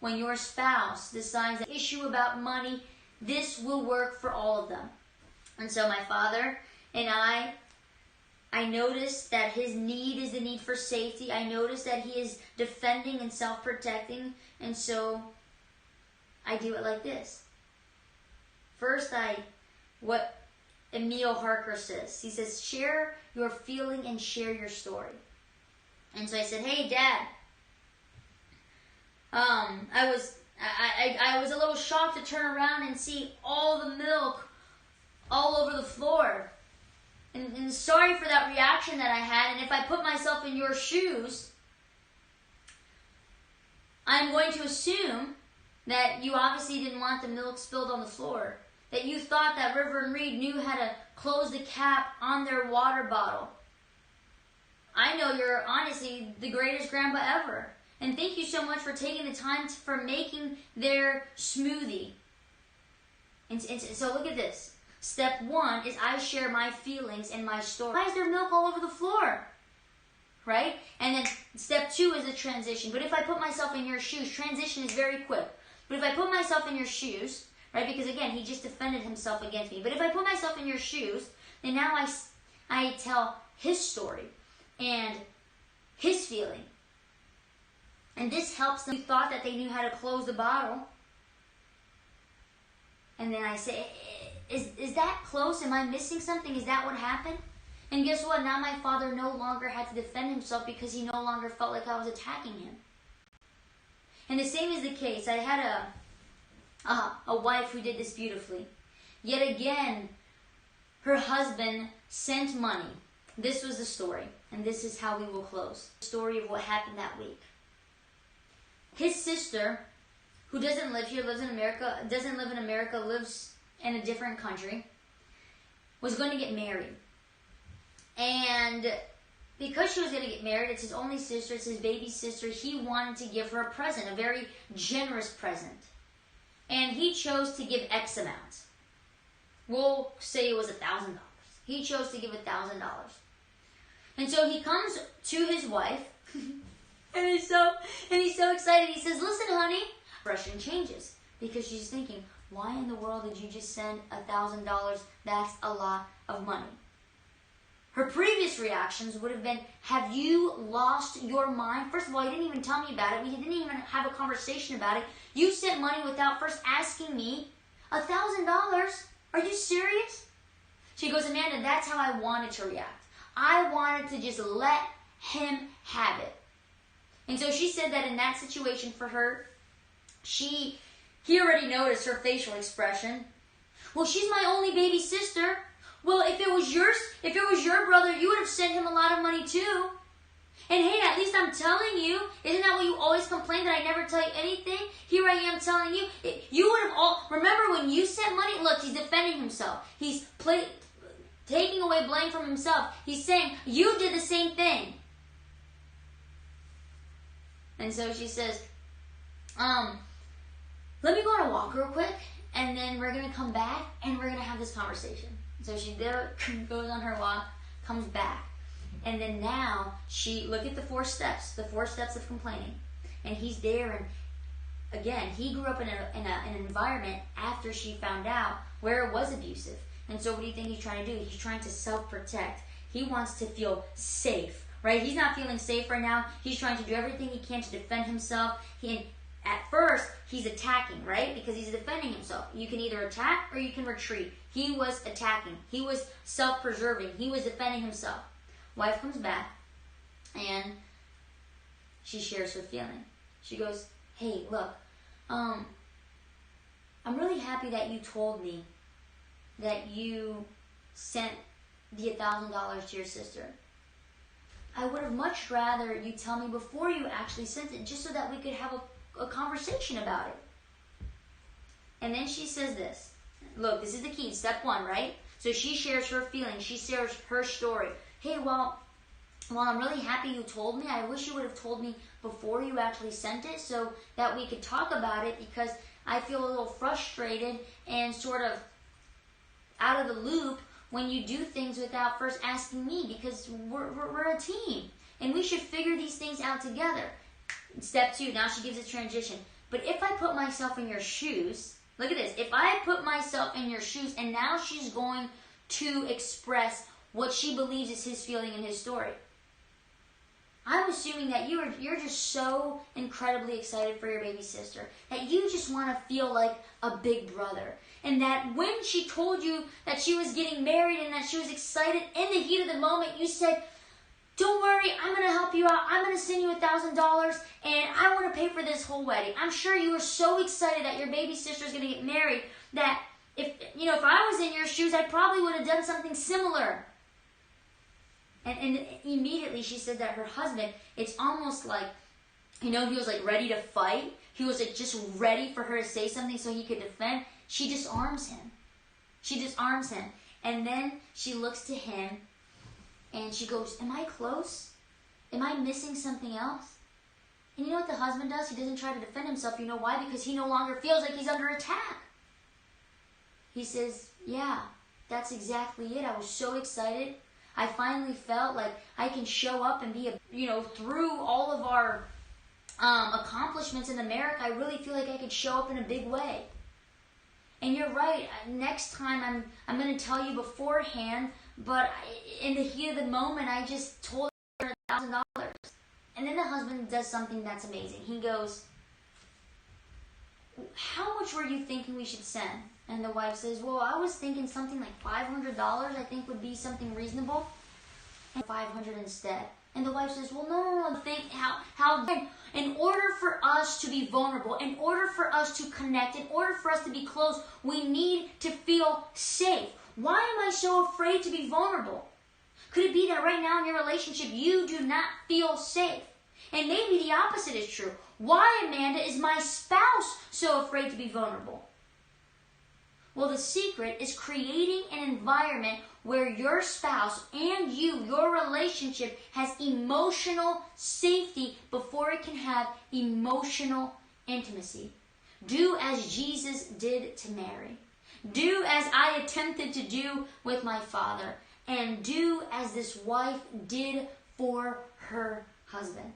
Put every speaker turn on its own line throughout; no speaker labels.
when your spouse decides an issue about money, this will work for all of them. And so my father and I noticed that his need is the need for safety. I noticed that he is defending and self-protecting. And so I do it like this. First, what Emil Harker says. He says, share your feeling and share your story. And so I said, hey, Dad. I was a little shocked to turn around and see all the milk all over the floor. And sorry for that reaction that I had. And if I put myself in your shoes, I'm going to assume that you obviously didn't want the milk spilled on the floor. That you thought that River and Reed knew how to close the cap on their water bottle. I know you're honestly the greatest grandpa ever. And thank you so much for taking the time for making their smoothie. And so look at this. Step 1 is I share my feelings and my story. Why is there milk all over the floor? Right? And then step 2 is the transition. But if I put myself in your shoes, transition is very quick. But if I put myself in your shoes, right? Because again, he just defended himself against me. But if I put myself in your shoes, then now I tell his story and his feeling. And this helps them. You thought that they knew how to close the bottle. And then I say, is that close? Am I missing something? Is that what happened? And guess what? Now my father no longer had to defend himself because he no longer felt like I was attacking him. And the same is the case. I had a wife who did this beautifully. Yet again, her husband sent money. This was the story. And this is how we will close. The story of what happened that week. His sister, who doesn't live here, lives in America, lives in a different country, was going to get married. And because she was going to get married, it's his only sister, it's his baby sister, he wanted to give her a present, a very generous present. And he chose to give X amount. We'll say it was $1,000. He chose to give $1,000. And so he comes to his wife, and he's so excited. He says, listen, honey. Expression changes because she's thinking, why in the world did you just send $1,000? That's a lot of money. Her previous reactions would have been, have you lost your mind? First of all, you didn't even tell me about it. We didn't even have a conversation about it. You sent money without first asking me. $1,000? Are you serious? She goes, Amanda, that's how I wanted to react. I wanted to just let him have it. And so she said that in that situation for her, he already noticed her facial expression. Well, she's my only baby sister. Well, if it was your brother, you would have sent him a lot of money too. And hey, at least I'm telling you. Isn't that what you always complain, that I never tell you anything? Here I am telling you. You would have all, remember when you sent money? Look, he's defending himself. He's taking away blame from himself. He's saying, you did the same thing. And so she says, let me go on a walk real quick, and then we're going to come back, and we're going to have this conversation. So she goes on her walk, comes back. And then now, look at the 4 steps of complaining. And he's there, and again, he grew up in an environment after she found out where it was abusive. And so what do you think he's trying to do? He's trying to self-protect. He wants to feel safe, right? He's not feeling safe right now. He's trying to do everything he can to defend himself. At first, he's attacking, right? Because he's defending himself. You can either attack or you can retreat. He was attacking. He was self-preserving. He was defending himself. Wife comes back, and she shares her feeling. She goes, hey, look, I'm really happy that you told me that you sent the $1,000 to your sister. I would have much rather you tell me before you actually sent it, just so that we could have a conversation about it. And then she says this. Look, this is the key. Step 1, right? So she shares her feelings. She shares her story. Hey, well, I'm really happy you told me. I wish you would have told me before you actually sent it so that we could talk about it, because I feel a little frustrated and sort of out of the loop when you do things without first asking me, because we're a team and we should figure these things out together. Step 2, now she gives a transition. But if I put myself in your shoes, look at this. If I put myself in your shoes and now she's going to express what she believes is his feeling in his story. I'm assuming that you're just so incredibly excited for your baby sister that you just want to feel like a big brother. And that when she told you that she was getting married and that she was excited in the heat of the moment, you said, don't worry, I'm going to help you out. I'm going to send you $1,000 and I want to pay for this whole wedding. I'm sure you were so excited that your baby sister is going to get married that if I was in your shoes, I probably would have done something similar. And immediately she said that her husband, it's almost like, he was like ready to fight. He was like just ready for her to say something so he could defend. She disarms him. And then she looks to him and she goes, am I close? Am I missing something else? And you know what the husband does? He doesn't try to defend himself. You know why? Because he no longer feels like he's under attack. He says, yeah, that's exactly it. I was so excited. I finally felt like I can show up and be, through all of our accomplishments in America, I really feel like I could show up in a big way. And you're right. Next time I'm going to tell you beforehand, but in the heat of the moment, I just told her $1,000. And then the husband does something that's amazing. He goes, how much were you thinking we should send? And the wife says, well, I was thinking something like $500 I think would be something reasonable. And $500 instead. And the wife says, well, no. Think how in order for us to be vulnerable, in order for us to connect, in order for us to be close, we need to feel safe. Why am I so afraid to be vulnerable? Could it be that right now in your relationship you do not feel safe? And maybe the opposite is true. Why, Amanda, is my spouse so afraid to be vulnerable? Well, the secret is creating an environment where your spouse and your relationship has emotional safety before it can have emotional intimacy. Do as Jesus did to Mary. Do as I attempted to do with my father. And do as this wife did for her husband.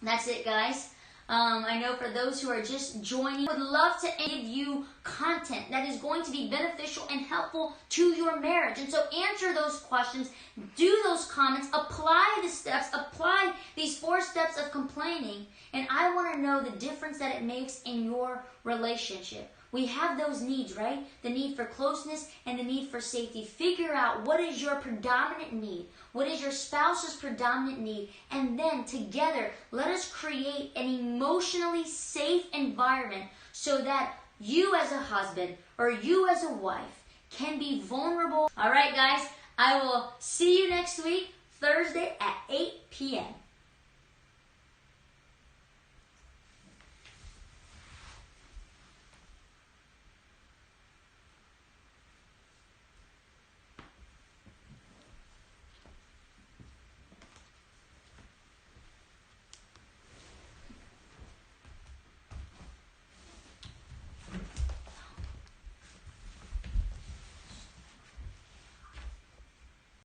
That's it, guys. I know for those who are just joining, I would love to give you content that is going to be beneficial and helpful to your marriage. And so answer those questions, do those comments, apply the steps, apply these 4 steps of complaining. And I want to know the difference that it makes in your relationship. We have those needs, right? The need for closeness and the need for safety. Figure out what is your predominant need. What is your spouse's predominant need? And then together, let us create an emotionally safe environment so that you as a husband or you as a wife can be vulnerable. All right, guys, I will see you next week, Thursday at 8 p.m.